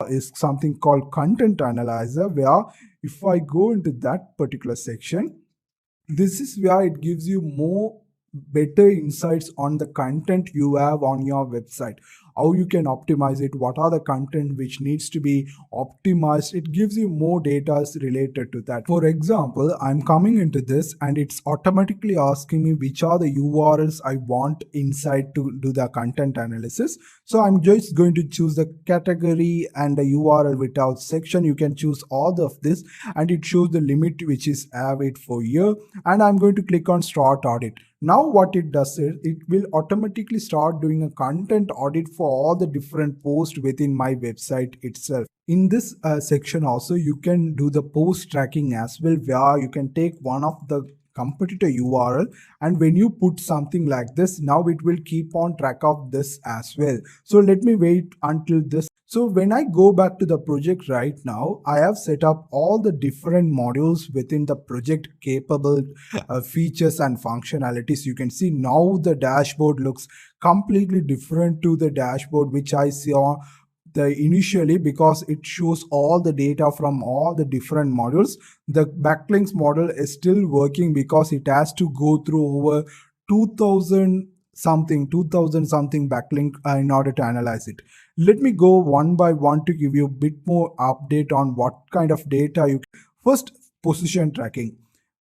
is something called content analyzer, where if I go into that particular section, this is where it gives you more better insights on the content you have on your website, how you can optimize it, what are the content which needs to be optimized. It gives you more data related to that. For example, I'm coming into this and it's automatically asking me which are the URLs I want inside to do the content analysis. So I'm just going to choose the category and the URL without section. You can choose all of this and it shows the limit which is have it for year, and I'm going to click on start audit. Now what it does is it will automatically start doing a content audit for all the different posts within my website itself. In this section also you can do the post tracking as well, where you can take one of the competitor URL, and when you put something like this, now it will keep on track of this as well. So let me wait until this. So when I go back to the project right now, I have set up all the different modules within the project capable features and functionalities. You can see now the dashboard looks completely different to the dashboard which I saw initially, because it shows all the data from all the different modules. The backlinks model is still working because it has to go through over 2000 something backlink in order to analyze it. Let me go one by one to give you a bit more update on what kind of data you can. First, position tracking.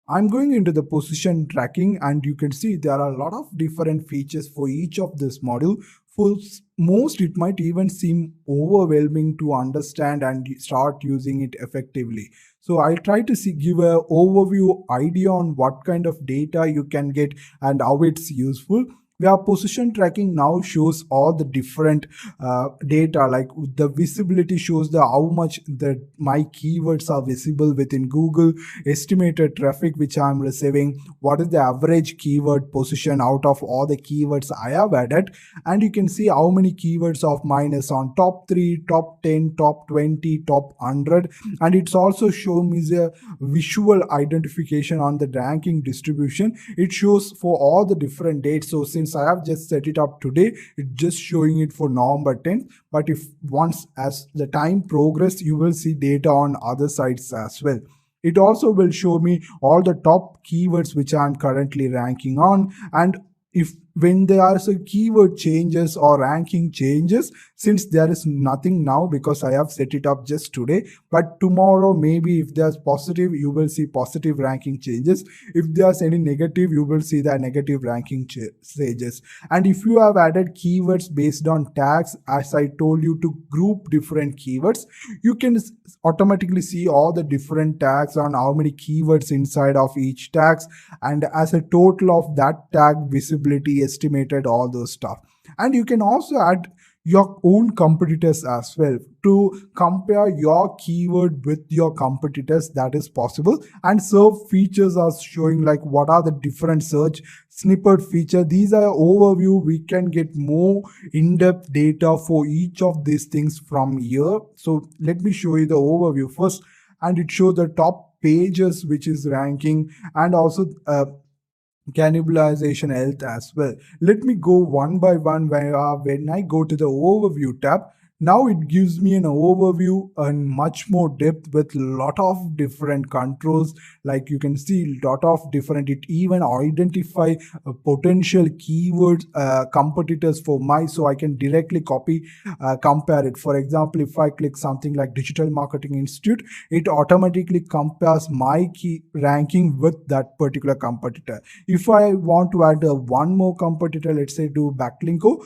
I'm going into the position tracking and you can see there are a lot of different features for each of this module. For most, it might even seem overwhelming to understand and start using it effectively. So I'll try to give an overview idea on what kind of data you can get and how it's useful. Where position tracking now shows all the different data, like the visibility shows the how much that my keywords are visible within Google, estimated traffic which I'm receiving, what is the average keyword position out of all the keywords I have added, and you can see how many keywords of mine is on top 3, top 10, top 20, top 100, and it's also showing me the visual identification on the ranking distribution. It shows for all the different dates. So since I have just set it up today, it's just showing it for November 10th, but if once as the time progress, you will see data on other sites as well. It also will show me all the top keywords which I'm currently ranking on, and if when there are some keyword changes or ranking changes, since there is nothing now because I have set it up just today, but tomorrow maybe if there's positive, you will see positive ranking changes. If there's any negative, you will see the negative ranking changes. And if you have added keywords based on tags, as I told you to group different keywords, you can automatically see all the different tags on how many keywords inside of each tags, and as a total of that tag visibility estimated, all those stuff. And you can also add your own competitors as well to compare your keyword with your competitors. That is possible. And serve features are showing like what are the different search snippet feature. These are overview. We can get more in-depth data for each of these things from here. So let me show you the overview first, and it shows the top pages which is ranking, and also cannibalization health as well. Let me go one by one. When I go to the overview tab, now it gives me an overview and much more depth with lot of different controls. Like you can see lot of different, it even identify potential keywords competitors for my, so I can directly copy compare it. For example, if I click something like Digital Marketing Institute, it automatically compares my key ranking with that particular competitor. If I want to add one more competitor, let's say do Backlinko,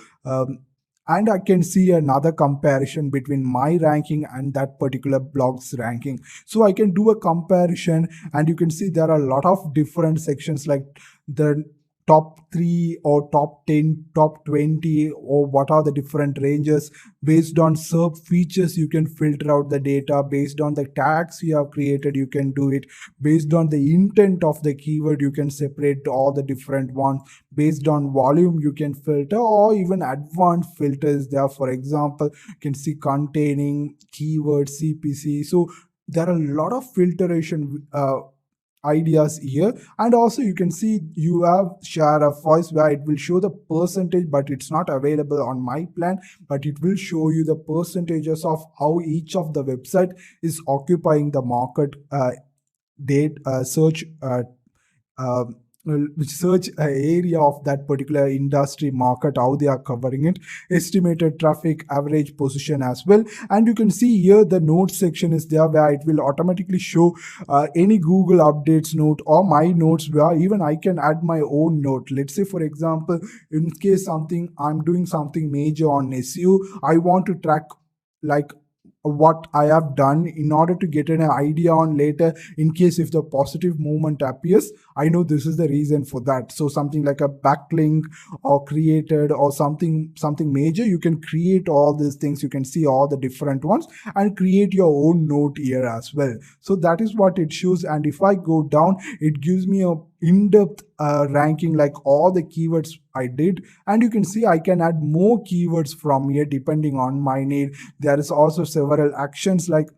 and I can see another comparison between my ranking and that particular blog's ranking. So I can do a comparison, and you can see there are a lot of different sections like the top 3 or top 10, top 20, or what are the different ranges. Based on SERP features, you can filter out the data. Based on the tags you have created, you can do it. Based on the intent of the keyword, you can separate all the different ones. Based on volume, you can filter, or even advanced filters there. For example, you can see containing keyword CPC. So there are a lot of filtration ideas here. And also you can see you have share a voice where it will show the percentage, but it's not available on my plan, but it will show you the percentages of how each of the website is occupying the market date search uh, which search area of that particular industry market, how they are covering it, estimated traffic, average position as well. And you can see here the notes section is there where it will automatically show any Google updates note or my notes, where even I can add my own note. Let's say for example, in case I'm doing something major on SEO, I want to track like what I have done in order to get an idea on later, in case if the positive movement appears, I know this is the reason for that. So something like a backlink or created or something major, you can create all these things. You can see all the different ones and create your own note here as well. So that is what it shows. And if I go down, it gives me a in-depth ranking, like all the keywords I did. And you can see I can add more keywords from here depending on my need. There is also several actions, like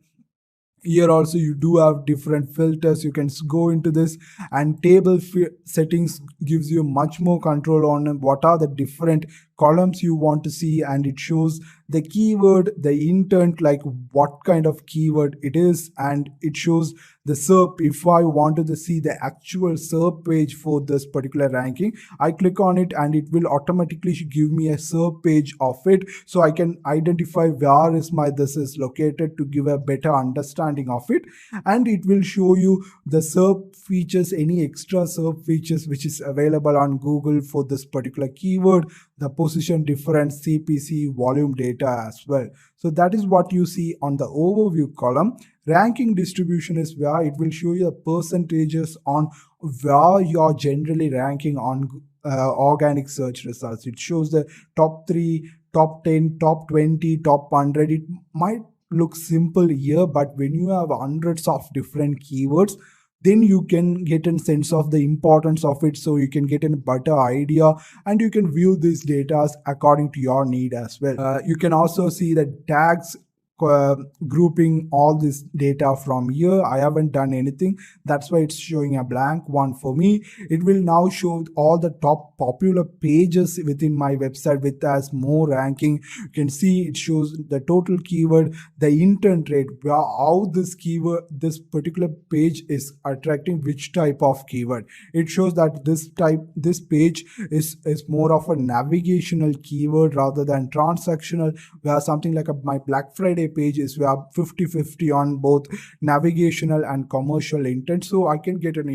here also you do have different filters. You can go into this, and table settings gives you much more control on what are the different columns you want to see, and it shows the keyword, the intent, like what kind of keyword it is, and it shows the SERP. If I wanted to see the actual SERP page for this particular ranking, I click on it and it will automatically give me a SERP page of it, so I can identify where is my this is located to give a better understanding of it. And it will show you the SERP features, any extra SERP features which is available on Google for this particular keyword, the position difference, CPC, volume data as well. So that is what you see on the overview column. Ranking distribution is where it will show you the percentages on where you're generally ranking on organic search results. It shows the top 3, top 10, top 20, top 100. It might look simple here, but when you have hundreds of different keywords, then you can get a sense of the importance of it, so you can get a better idea and you can view these data according to your need as well. You can also see the tags grouping all this data from here. I haven't done anything, that's why it's showing a blank one for me. It will now show all the top popular pages within my website with as more ranking. You can see it shows the total keyword, the intent rate, where how this keyword, this particular page is attracting which type of keyword. It shows that this page is more of a navigational keyword rather than transactional, where something like my Black Friday page is where 50-50 on both navigational and commercial intent. So I can get an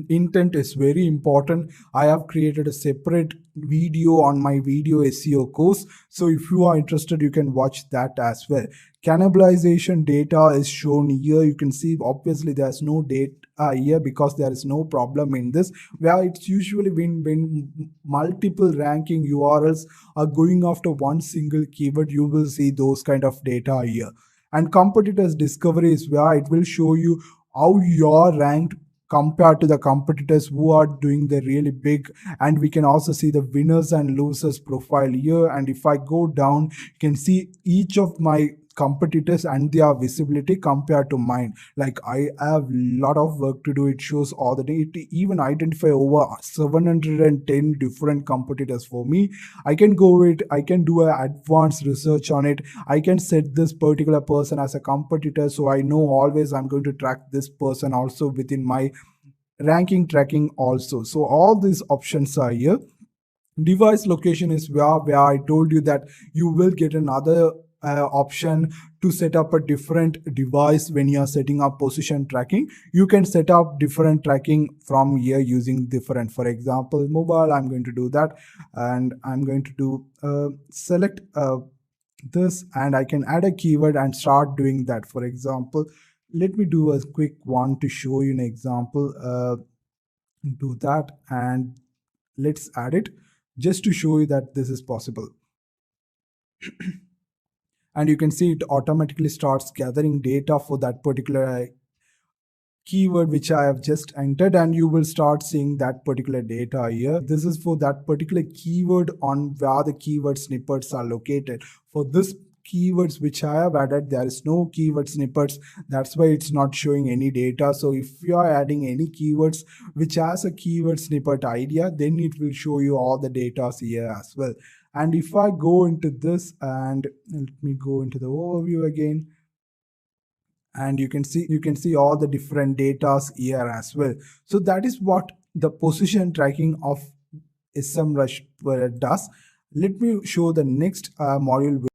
intent is very important. I have created a separate video on my video SEO course, so if you are interested you can watch that as well. Cannibalization data is shown here. You can see obviously there's no data here because there is no problem in this, where it's usually when multiple ranking URLs are going after one single keyword, you will see those kind of data here. And competitors discovery is where it will show you how you're ranked compared to the competitors who are doing the really big. And we can also see the winners and losers profile here. And if I go down, you can see each of my competitors and their visibility compared to mine. Like I have a lot of work to do. It shows all the data, even identify over 710 different competitors for me. I can go with, I can do an advanced research on it. I can set this particular person as a competitor, so I know always I'm going to track this person also within my ranking tracking also. So all these options are here. Device location is where I told you that you will get another option to set up a different device. When you are setting up position tracking, you can set up different tracking from here using different, for example mobile. I'm going to do that, and I'm going to do select this, and I can add a keyword and start doing that. For example, let me do a quick one to show you an example. Do that, and let's add it just to show you that this is possible. And you can see it automatically starts gathering data for that particular keyword which I have just entered, and you will start seeing that particular data here. This is for that particular keyword on where the keyword snippets are located. For this keywords which I have added, there is no keyword snippets. That's why it's not showing any data. So if you are adding any keywords which has a keyword snippet idea, then it will show you all the data here as well. And if I go into this, and let me go into the overview again, and you can see all the different datas here as well. So that is what the position tracking of SEMrush does. Let me show the next module